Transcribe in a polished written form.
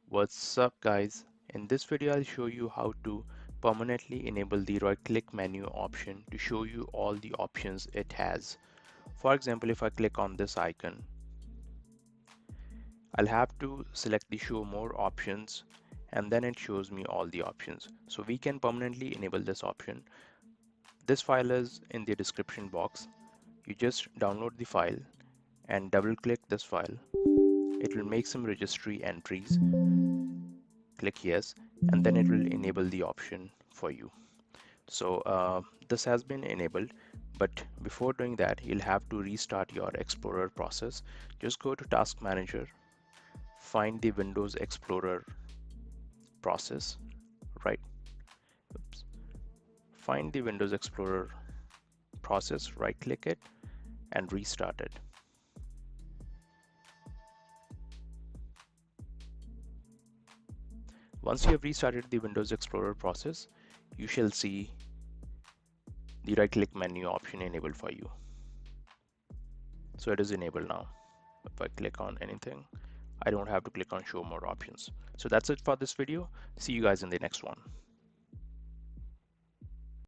What's up guys? In this video I'll show you how to permanently enable the right click menu option to show you all the options it has. For example, if I click on this icon, I'll have to select the show more options and then it shows me all the options. So we can permanently enable this option. This file is in the description box. You just download the file and double click this file. It will make some registry entries. Click yes, and then it will enable the option for you. So this has been enabled, but before doing that, you'll have to restart your Explorer process. Just go to Task Manager, find the Windows Explorer process, right? Oops. Find the Windows Explorer process, right click it, and restart it. Once you have restarted the Windows Explorer process, you shall see the right click menu option enabled for you. So it is enabled now. If I click on anything, I don't have to click on show more options. So that's it for this video. See you guys in the next one.